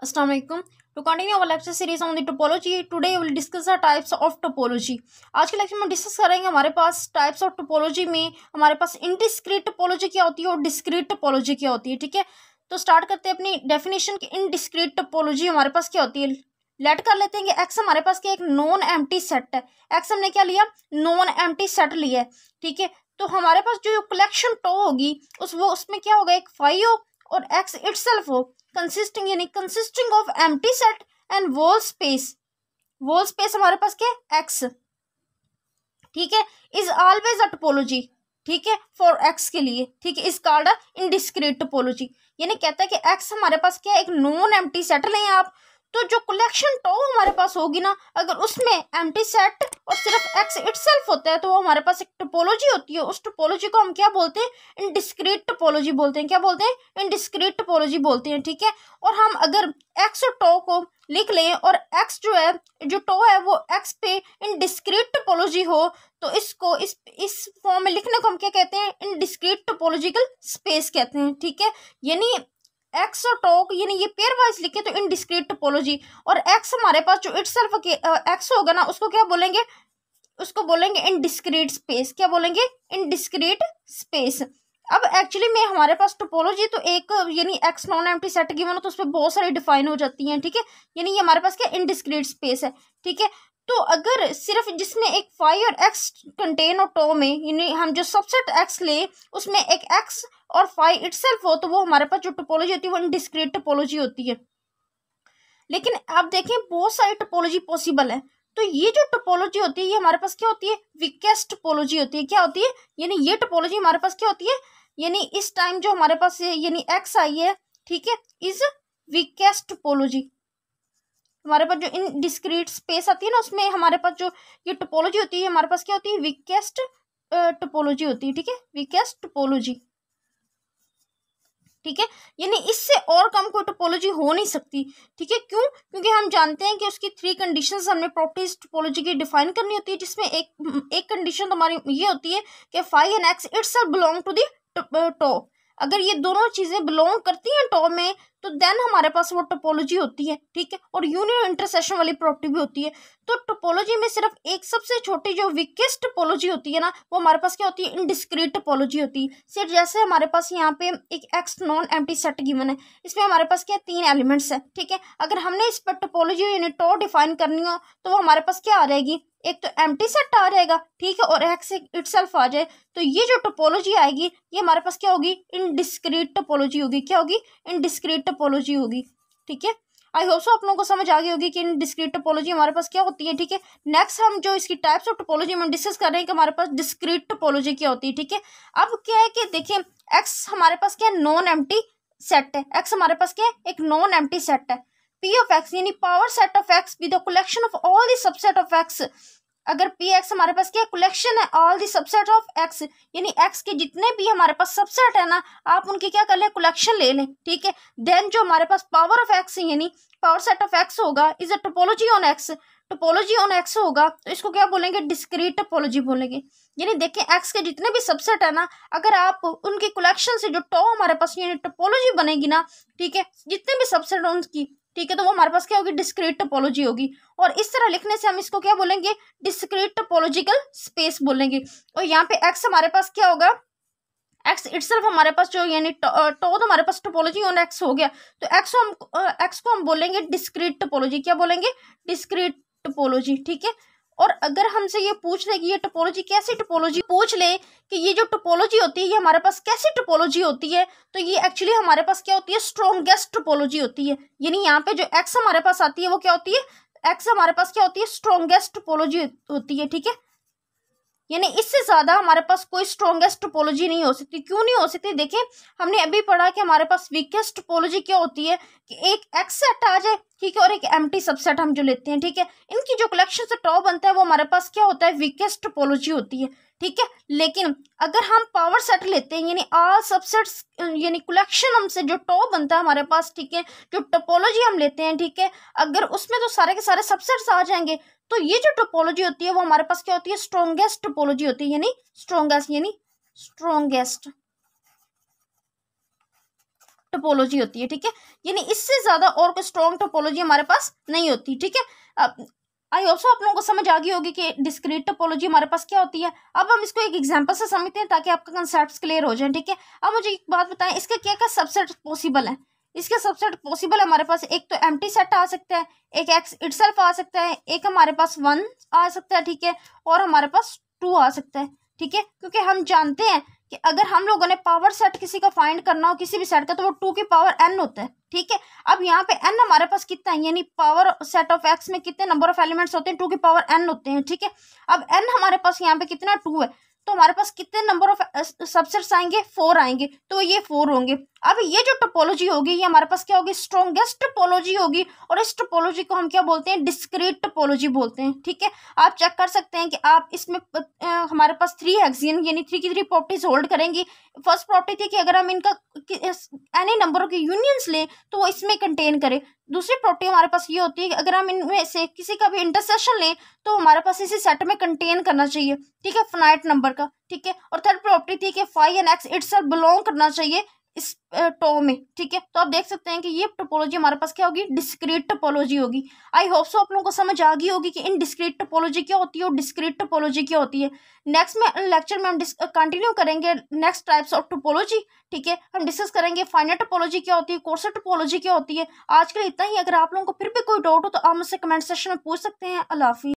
Assalamu alaikum. To continue our lecture series on the topology, today we will discuss the types of topology. आज के lecture में discuss करेंगे हमारे पास types of topology में हमारे पास indiscrete topology क्या होती है और डिस्क्रीट टोपोलॉजी क्या होती है। ठीक है, तो स्टार्ट करते हैं अपनी डेफिनेशन की। इनडिस्क्रीट टोपोलॉजी हमारे पास क्या होती है, लेट कर लेते हैं कि एक्स हमारे पास क्या एक नॉन एम्प्टी सेट है। एक्स हमने क्या लिया, नॉन एम्प्टी सेट लिया है। ठीक है, तो हमारे पास जो कलेक्शन टो होगी उसमें क्या होगा, एक फाई हो और एक्स इटसेल्फ हो, कंसिस्टिंग यानी consisting of empty set and wall space. Wall space हमारे पास क्या है, एक्स। ठीक है, इज ऑलवेज अ टोपोलॉजी। ठीक है, फॉर एक्स के लिए। ठीक है, is called a indiscrete topology. यानी कहता है कि एक्स हमारे पास क्या है एक नॉन एम्प्टी सेट लें आप, तो जो कलेक्शन टो हमारे पास होगी ना, अगर उसमें एम्प्टी सेट और सिर्फ एक्स इटसेल्फ होता है तो वो हमारे पास एक टोपोलॉजी होती है। उस टोपोलॉजी को हम क्या बोलते हैं, इनडिस्क्रीट टोपोलॉजी बोलते हैं। क्या बोलते हैं, इनडिस्क्रीट टोपोलॉजी बोलते हैं। ठीक है, और हम अगर एक्स और टो को लिख लें और एक्स जो है, जो टो है वो एक्स पे इनडिस्क्रीट टोपोलॉजी हो, तो इसको इस फॉर्म में लिखने को हम क्या कहते हैं, इनडिस्क्रीट टोपोलॉजिकल स्पेस कहते हैं। ठीक है, यानी एक्स और टो यानी ये पेयर वाइज लिखे तो इनडिस्क्रीट टोपोलॉजी, और एक्स हमारे पास जो इटसेल्फ एक्स होगा ना, उसको क्या बोलेंगे, उसको बोलेंगे इनडिस्क्रीट स्पेस। क्या बोलेंगे, इनडिस्क्रीट स्पेस। अब एक्चुअली में हमारे पास टोपोलॉजी तो एक यानी x non empty set given हो तो उसमें बहुत सारी डिफाइन हो जाती हैं। ठीक है, यानी ये हमारे पास क्या इनडिस्क्रीट स्पेस है। ठीक है, तो अगर सिर्फ जिसमें एक फाई और एक्स कंटेन हो टो में, यानी हम जो सबसेट एक्स ले उसमें एक एक्स और फाई इटसेल्फ हो, तो वो हमारे पास जो टोपोलॉजी होती है वो इनडिस्क्रीट टोपोलॉजी होती है। लेकिन आप देखें बहुत सारी टोपोलॉजी पॉसिबल है, तो ये जो टोपोलॉजी होती है ये हमारे पास क्या होती है, वीकेस्ट टोपोलॉजी होती है। क्या होती है, यानी ये टोपोलॉजी हमारे पास क्या होती है, यानी इस टाइम जो हमारे पास यानी एक्स आई है, ठीक है, इज वीकेस्ट टोपोलॉजी। हमारे पास जो इन डिस्क्रीट स्पेस आती है ना, उसमें हमारे पास जो ये टोपोलॉजी होती है हमारे पास क्या होती है, वीकेस्ट टोपोलॉजी होती है। ठीक है, वीकेस्ट टोपोलॉजी। ठीक है, यानी इससे और कम कोई टोपोलॉजी हो नहीं सकती। ठीक है, क्यों, क्योंकि हम जानते हैं कि उसकी 3 कंडीशंस हमने प्रॉपर्टीज टोपोलॉजी की डिफाइन करनी होती है, जिसमें एक कंडीशन तो हमारी ये होती है कि phi and x itself belong to the tau. अगर ये दोनों चीजें बिलोंग करती हैं टो में, तो देन हमारे पास वो टोपोलॉजी होती है। ठीक है, और यूनियन इंटरसेक्शन वाली प्रॉपर्टी भी होती है। तो टोपोलॉजी में सिर्फ एक सबसे छोटी जो वीकेस्ट टोपोलॉजी होती है ना, वो हमारे पास क्या होती है, इनडिस्क्रीट टोपोलॉजी होती है। सिर्फ जैसे हमारे पास यहाँ पे एक x non empty set given है, इसमें हमारे पास क्या 3 एलिमेंट्स है। ठीक है, अगर हमने इस पर टोपोलॉजी यानी टो डिफाइन करनी हो तो वो हमारे पास क्या आ जाएगी, एक तो एम्प्टी सेट आ जाएगा, ठीक है, और एक्स इटसेल्फ आ जाए, तो ये जो टोपोलॉजी आएगी ये हमारे पास क्या होगी, इनडिस्क्रीट टोपोलॉजी होगी। क्या होगी, इनडिस्क्रीट टोपोलॉजी होगी। ठीक है, आई होप सो आप लोगों को समझ आ गई होगी कि इनडिस्क्रीट टोपोलॉजी हमारे पास क्या होती है। ठीक है, नेक्स्ट हम जो इसकी टाइप्स ऑफ टोपोलॉजी में डिस्कस कर रहे हैं कि हमारे पास डिस्क्रीट टोपोलॉजी क्या होती है। ठीक है, अब क्या है कि देखिए एक्स हमारे पास क्या है, नॉन एम्प्टी सेट है। एक्स हमारे पास क्या है, एक नॉन एम्प्टी सेट है। पी ऑफ एक्स यानी power set of x with the collection of all the subset of x. अगर पी एक्स हमारे पास क्या कलेक्शन है all the subset of x, यानी एक्स के जितने भी हमारे पास सबसेट है ना, आप उनकी क्या कर लें, कलेक्शन ले लें। ठीक है, देन जो हमारे पास पावर ऑफ एक्स यानी पावर सेट ऑफ एक्स होगा is a topology on x. Topology on x होगा तो इसको क्या बोलेंगे, डिस्क्रीट टोपोलॉजी बोलेंगे। यानी देखिए एक्स के जितने भी सबसेट है ना, अगर आप उनकी कलेक्शन से जो टो हमारे पास यानी टोपोलॉजी बनेगी ना, ठीक है, जितने भी सबसेट है उनकी, ठीक है, तो वो हमारे पास क्या होगी, डिस्क्रीट टोपोलॉजी होगी। और इस तरह लिखने से हम इसको क्या बोलेंगे, डिस्क्रीट टोपोलॉजिकल स्पेस बोलेंगे। और यहाँ पे एक्स हमारे पास क्या होगा, एक्स इटसेल्फ हमारे पास जो यानी टो तो हमारे पास टोपोलॉजी ऑन एक्स हो गया, तो एक्स को हम बोलेंगे डिस्क्रीट टोपोलॉजी। क्या बोलेंगे, डिस्क्रीट टोपोलॉजी। ठीक है, और अगर हमसे ये पूछ ले कि ये टोपोलॉजी कैसी टोपोलॉजी, पूछ ले कि ये जो टोपोलॉजी होती है ये हमारे पास कैसी टोपोलॉजी होती है, तो ये एक्चुअली हमारे पास क्या होती है, स्ट्रॉन्गेस्ट टोपोलॉजी होती है। यानी यहाँ पे जो एक्स हमारे पास आती है वो क्या होती है, एक्स हमारे पास क्या होती है, स्ट्रॉन्गेस्ट टोपोलॉजी होती है। ठीक है, यानी इससे ज्यादा हमारे पास कोई स्ट्रॉन्गेस्ट टोपोलॉजी नहीं हो सकती। क्यों नहीं हो सकती, देखिए हमने अभी पढ़ा कि हमारे पास वीकेस्ट टोपोलॉजी क्या होती है कि एक एक्स सेट आ जाए, ठीक है, और एक एम्प्टी सबसेट हम जो लेते हैं, ठीक है, इनकी जो कलेक्शन से टॉ बनता है वो हमारे पास क्या होता है, वीकेस्ट टोपोलॉजी होती है। ठीक है, लेकिन अगर हम पावर सेट लेते हैं यानी ऑल सबसेट्स यानी कलेक्शन हमसे जो टॉ बनता है हमारे पास, ठीक है, जो टोपोलॉजी हम लेते हैं, ठीक है, अगर उसमें तो सारे के सारे सबसेट्स आ जाएंगे, तो ये जो टोपोलॉजी होती है वो हमारे पास क्या होती है, स्ट्रॉन्गेस्ट टोपोलॉजी होती है। यानी स्ट्रॉन्गेस्ट टोपोलॉजी होती है, ठीक है। यानी इससे ज्यादा और कोई स्ट्रॉन्ग टोपोलॉजी हमारे पास नहीं होती, ठीक है। अब आई होप सो आप लोगों को समझ आ गई होगी कि डिस्क्रीट टोपोलॉजी हमारे पास क्या होती है। अब हम इसको एक एग्जांपल से समझते हैं ताकि आपका कंसेप्ट क्लियर हो जाए, ठीक है। अब मुझे एक बात बताएं, इसके क्या क्या सबसेट पॉसिबल है। इसके सबसेट पॉसिबल है हमारे पास, एक तो एम्प्टी सेट आ सकता है, एक एक्स इटसेल्फ आ सकता है, एक हमारे पास 1 आ सकता है, ठीक है, और हमारे पास 2 आ सकता है, ठीक है। क्योंकि हम जानते हैं कि अगर हम लोगों ने पावर सेट किसी का फाइंड करना हो किसी भी सेट का, तो वो 2 की पावर n होता है, ठीक है। अब यहाँ पे n हमारे पास कितना है, यानी पावर सेट ऑफ x में कितने नंबर ऑफ एलिमेंट्स होते हैं, 2 की पावर n होते हैं, ठीक है। अब n हमारे पास यहाँ पे कितना 2 है, तो हमारे पास कितने नंबर ऑफ सबसेट्स आएंगे, 4 आएंगे, तो ये 4 होंगे। अब ये जो टोपोलॉजी होगी ये हमारे पास क्या होगी, स्ट्रॉन्गेस्ट टोपोलॉजी होगी, और इस टोपोलॉजी को हम क्या बोलते हैं, डिस्क्रीट टोपोलॉजी बोलते हैं, ठीक है। आप चेक कर सकते हैं कि आप इसमें हमारे पास 3 हेक्सियन यानी 3 की 3 प्रॉपर्टीज होल्ड करेंगी। फर्स्ट प्रॉपर्टी थी कि अगर हम इनका एनी नंबरों की यूनियंस लें तो वो इसमें कंटेन करे। दूसरी प्रॉपर्टी हमारे पास ये होती है कि अगर हम इनमें से किसी का भी इंटरसेक्शन लें तो हमारे पास इसी सेट में कंटेन करना चाहिए, ठीक है, फाइनाइट नंबर का, ठीक है। और थर्ड प्रॉपर्टी थी कि phi and x itself belong करना चाहिए इस टो में, ठीक है। तो आप देख सकते हैं कि ये टोपोलॉजी हमारे पास क्या होगी, डिस्क्रीट टोपोलॉजी होगी। आई होप सो आप लोगों को समझ आ गई होगी कि इन डिस्क्रीट टोपोलॉजी क्या होती है और डिस्क्रीट टोपोलॉजी क्या होती है। नेक्स्ट में लेक्चर में हम कंटिन्यू करेंगे नेक्स्ट टाइप्स ऑफ टोपोलॉजी, ठीक है। हम डिस्कस करेंगे फाइनाइट टोपोलॉजी क्या होती है, कोर्सर टोपोलॉजी क्या होती है। आज के लिए इतना ही। अगर आप लोगों को फिर भी कोई डाउट हो तो आप मुझसे कमेंट सेक्शन में पूछ सकते हैं। अल्लाह हाफिज़।